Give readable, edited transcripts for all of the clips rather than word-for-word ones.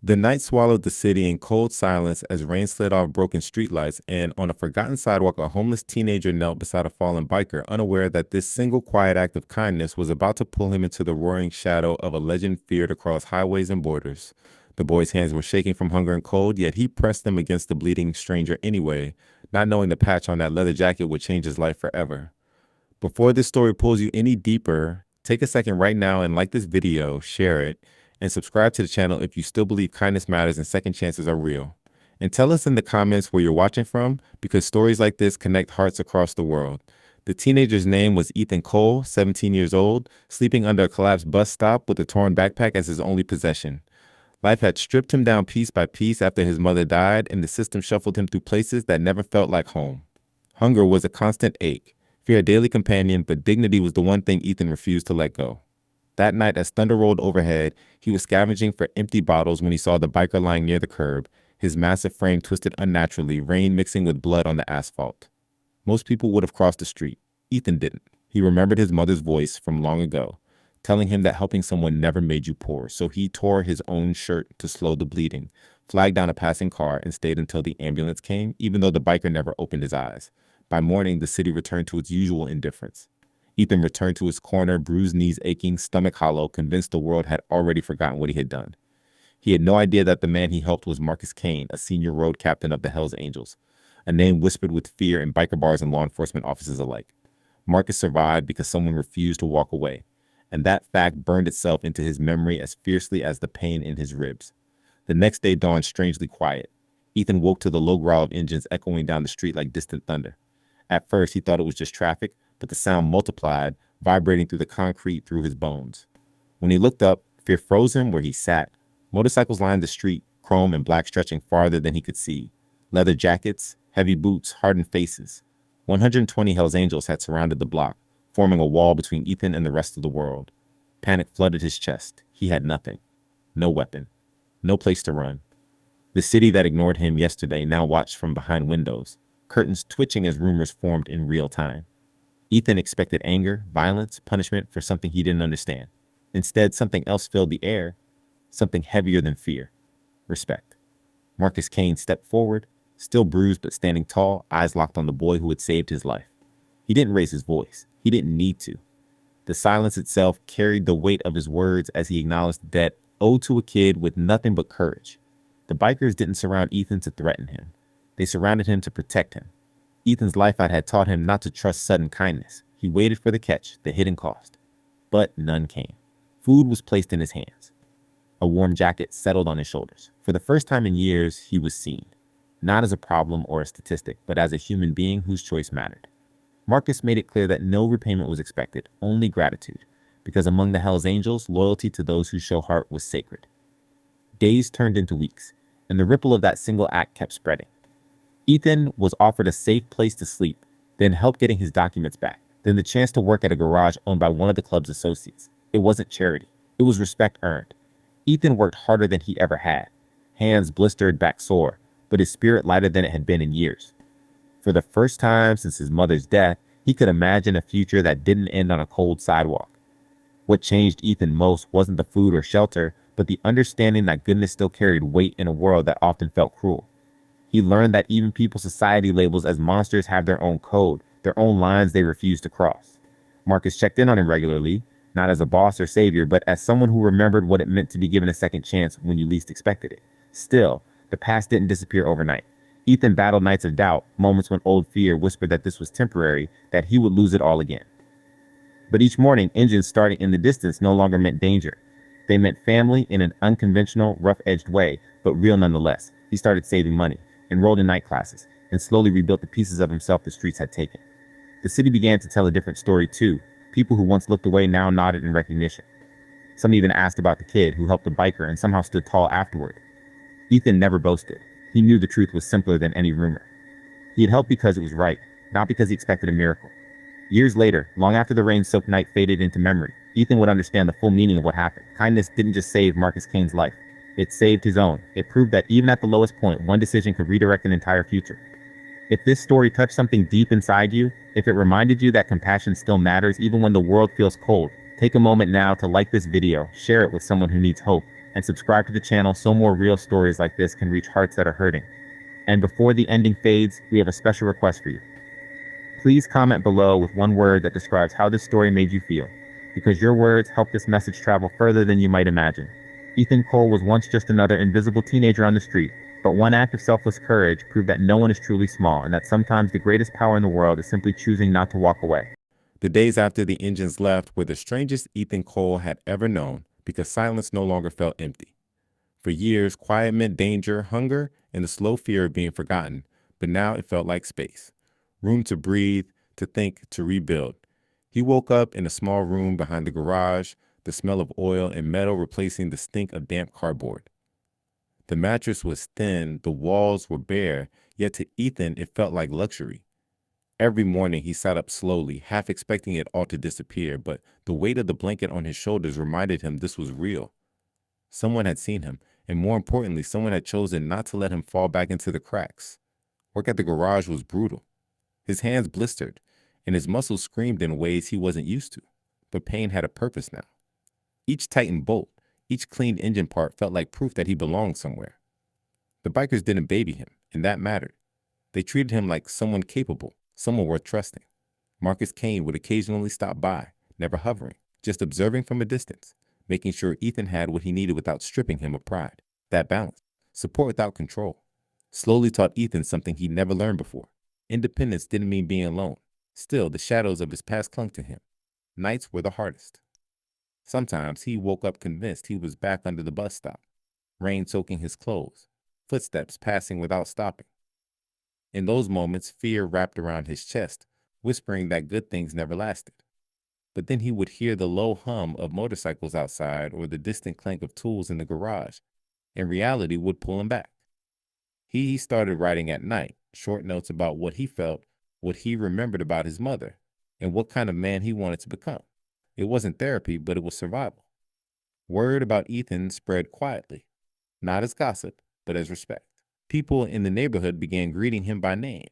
The night swallowed the city in cold silence as rain slid off broken streetlights, and on a forgotten sidewalk, a homeless teenager knelt beside a fallen biker, unaware that this single quiet act of kindness was about to pull him into the roaring shadow of a legend feared across highways and borders. The boy's hands were shaking from hunger and cold, yet he pressed them against the bleeding stranger anyway, not knowing the patch on that leather jacket would change his life forever. Before this story pulls you any deeper, take a second right now and like this video, share it, and subscribe to the channel if you still believe kindness matters and second chances are real. And tell us in the comments where you're watching from, because stories like this connect hearts across the world. The teenager's name was Ethan Cole, 17 years old, sleeping under a collapsed bus stop with a torn backpack as his only possession. Life had stripped him down piece by piece after his mother died, and the system shuffled him through places that never felt like home. Hunger was a constant ache, fear a daily companion, but dignity was the one thing Ethan refused to let go. That night, as thunder rolled overhead, he was scavenging for empty bottles when he saw the biker lying near the curb, his massive frame twisted unnaturally, rain mixing with blood on the asphalt. Most people would have crossed the street. Ethan didn't. He remembered his mother's voice from long ago, telling him that helping someone never made you poor, so he tore his own shirt to slow the bleeding, flagged down a passing car, and stayed until the ambulance came, even though the biker never opened his eyes. By morning, the city returned to its usual indifference. Ethan returned to his corner, bruised knees aching, stomach hollow, convinced the world had already forgotten what he had done. He had no idea that the man he helped was Marcus Kane, a senior road captain of the Hells Angels, a name whispered with fear in biker bars and law enforcement offices alike. Marcus survived because someone refused to walk away, and that fact burned itself into his memory as fiercely as the pain in his ribs. The next day dawned strangely quiet. Ethan woke to the low growl of engines echoing down the street like distant thunder. At first, he thought it was just traffic, but the sound multiplied, vibrating through the concrete through his bones. When he looked up, fear froze him where he sat. Motorcycles lined the street, chrome and black stretching farther than he could see. Leather jackets, heavy boots, hardened faces. 120 Hells Angels had surrounded the block, forming a wall between Ethan and the rest of the world. Panic flooded his chest. He had nothing. No weapon. No place to run. The city that ignored him yesterday now watched from behind windows, curtains twitching as rumors formed in real time. Ethan expected anger, violence, punishment for something he didn't understand. Instead, something else filled the air, something heavier than fear. Respect. Marcus Kane stepped forward, still bruised but standing tall, eyes locked on the boy who had saved his life. He didn't raise his voice. He didn't need to. The silence itself carried the weight of his words as he acknowledged the debt owed to a kid with nothing but courage. The bikers didn't surround Ethan to threaten him. They surrounded him to protect him. Ethan's life had taught him not to trust sudden kindness. He waited for the catch, the hidden cost. But none came. Food was placed in his hands. A warm jacket settled on his shoulders. For the first time in years, he was seen. Not as a problem or a statistic, but as a human being whose choice mattered. Marcus made it clear that no repayment was expected, only gratitude, because among the Hells Angels, loyalty to those who show heart was sacred. Days turned into weeks, and the ripple of that single act kept spreading. Ethan was offered a safe place to sleep, then help getting his documents back, then the chance to work at a garage owned by one of the club's associates. It wasn't charity. It was respect earned. Ethan worked harder than he ever had. Hands blistered, back sore, but his spirit lighter than it had been in years. For the first time since his mother's death, he could imagine a future that didn't end on a cold sidewalk. What changed Ethan most wasn't the food or shelter, but the understanding that goodness still carried weight in a world that often felt cruel. He learned that even people society labels as monsters have their own code, their own lines they refuse to cross. Marcus checked in on him regularly, not as a boss or savior, but as someone who remembered what it meant to be given a second chance when you least expected it. Still, the past didn't disappear overnight. Ethan battled nights of doubt, moments when old fear whispered that this was temporary, that he would lose it all again. But each morning, engines starting in the distance no longer meant danger. They meant family in an unconventional, rough-edged way, but real nonetheless. He started saving money, enrolled in night classes, and slowly rebuilt the pieces of himself the streets had taken. The city began to tell a different story too. People who once looked away now nodded in recognition. Some even asked about the kid who helped the biker and somehow stood tall afterward. Ethan never boasted. He knew the truth was simpler than any rumor. He had helped because it was right, not because he expected a miracle. Years later, long after the rain-soaked night faded into memory, Ethan would understand the full meaning of what happened. Kindness didn't just save Marcus Kane's life. It saved his own. It proved that even at the lowest point, one decision could redirect an entire future. If this story touched something deep inside you, if it reminded you that compassion still matters even when the world feels cold, take a moment now to like this video, share it with someone who needs hope, and subscribe to the channel so more real stories like this can reach hearts that are hurting. And before the ending fades, we have a special request for you. Please comment below with one word that describes how this story made you feel, because your words help this message travel further than you might imagine. Ethan Cole was once just another invisible teenager on the street, but one act of selfless courage proved that no one is truly small and that sometimes the greatest power in the world is simply choosing not to walk away. The days after the engines left were the strangest Ethan Cole had ever known, because silence no longer felt empty. For years, quiet meant danger, hunger, and the slow fear of being forgotten, but now it felt like space. Room to breathe, to think, to rebuild. He woke up in a small room behind the garage, the smell of oil and metal replacing the stink of damp cardboard. The mattress was thin, the walls were bare, yet to Ethan it felt like luxury. Every morning he sat up slowly, half expecting it all to disappear, but the weight of the blanket on his shoulders reminded him this was real. Someone had seen him, and more importantly, someone had chosen not to let him fall back into the cracks. Work at the garage was brutal. His hands blistered, and his muscles screamed in ways he wasn't used to. But pain had a purpose now. Each tightened bolt, each cleaned engine part felt like proof that he belonged somewhere. The bikers didn't baby him, and that mattered. They treated him like someone capable, someone worth trusting. Marcus Kane would occasionally stop by, never hovering, just observing from a distance, making sure Ethan had what he needed without stripping him of pride. That balance, support without control, slowly taught Ethan something he'd never learned before. Independence didn't mean being alone. Still, the shadows of his past clung to him. Nights were the hardest. Sometimes he woke up convinced he was back under the bus stop, rain soaking his clothes, footsteps passing without stopping. In those moments, fear wrapped around his chest, whispering that good things never lasted. But then he would hear the low hum of motorcycles outside or the distant clank of tools in the garage, and reality would pull him back. He started writing at night, short notes about what he felt, what he remembered about his mother, and what kind of man he wanted to become. It wasn't therapy, but it was survival. Word about Ethan spread quietly, not as gossip, but as respect. People in the neighborhood began greeting him by name.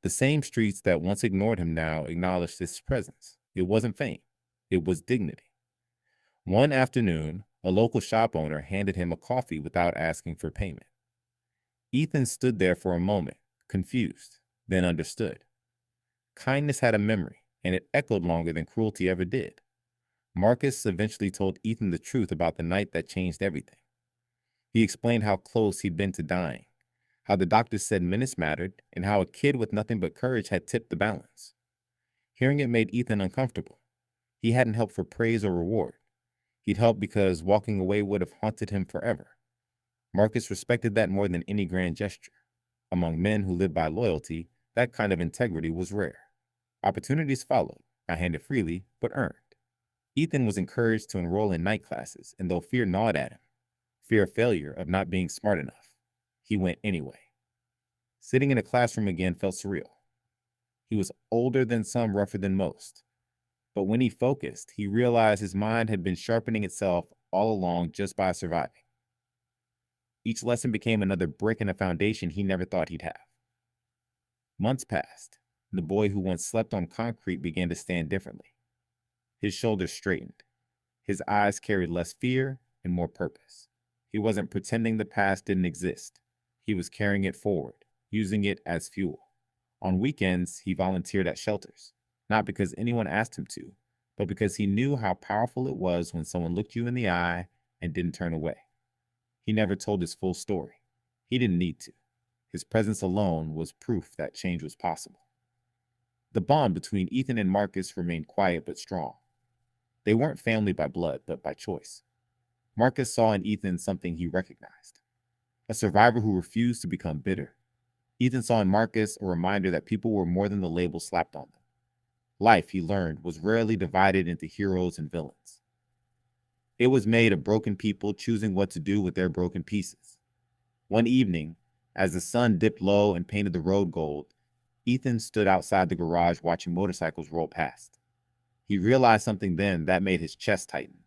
The same streets that once ignored him now acknowledged his presence. It wasn't fame, it was dignity. One afternoon, a local shop owner handed him a coffee without asking for payment. Ethan stood there for a moment, confused, then understood. Kindness had a memory, and it echoed longer than cruelty ever did. Marcus eventually told Ethan the truth about the night that changed everything. He explained how close he'd been to dying, how the doctors said minutes mattered, and how a kid with nothing but courage had tipped the balance. Hearing it made Ethan uncomfortable. He hadn't helped for praise or reward. He'd helped because walking away would have haunted him forever. Marcus respected that more than any grand gesture. Among men who lived by loyalty, that kind of integrity was rare. Opportunities followed, not handed freely, but earned. Ethan was encouraged to enroll in night classes, and though fear gnawed at him, fear of failure, of not being smart enough, he went anyway. Sitting in a classroom again felt surreal. He was older than some, rougher than most. But when he focused, he realized his mind had been sharpening itself all along just by surviving. Each lesson became another brick in a foundation he never thought he'd have. Months passed, and the boy who once slept on concrete began to stand differently. His shoulders straightened. His eyes carried less fear and more purpose. He wasn't pretending the past didn't exist. He was carrying it forward, using it as fuel. On weekends, he volunteered at shelters, not because anyone asked him to, but because he knew how powerful it was when someone looked you in the eye and didn't turn away. He never told his full story. He didn't need to. His presence alone was proof that change was possible. The bond between Ethan and Marcus remained quiet but strong. They weren't family by blood, but by choice. Marcus saw in Ethan something he recognized, a survivor who refused to become bitter. Ethan saw in Marcus a reminder that people were more than the label slapped on them. Life, he learned, was rarely divided into heroes and villains. It was made of broken people choosing what to do with their broken pieces. One evening, as the sun dipped low and painted the road gold, Ethan stood outside the garage watching motorcycles roll past. He realized something then that made his chest tighten,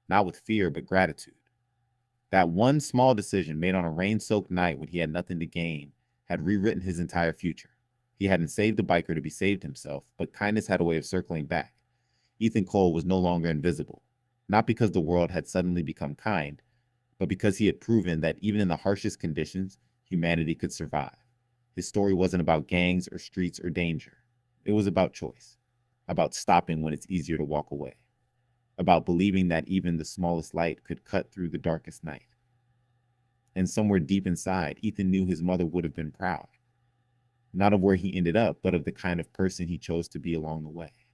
not with fear but gratitude. That one small decision made on a rain-soaked night when he had nothing to gain had rewritten his entire future. He hadn't saved the biker to be saved himself, but kindness had a way of circling back. Ethan Cole was no longer invisible, not because the world had suddenly become kind, but because he had proven that even in the harshest conditions, humanity could survive. His story wasn't about gangs or streets or danger. It was about choice, about stopping when it's easier to walk away, about believing that even the smallest light could cut through the darkest night. And somewhere deep inside, Ethan knew his mother would have been proud, not of where he ended up, but of the kind of person he chose to be along the way.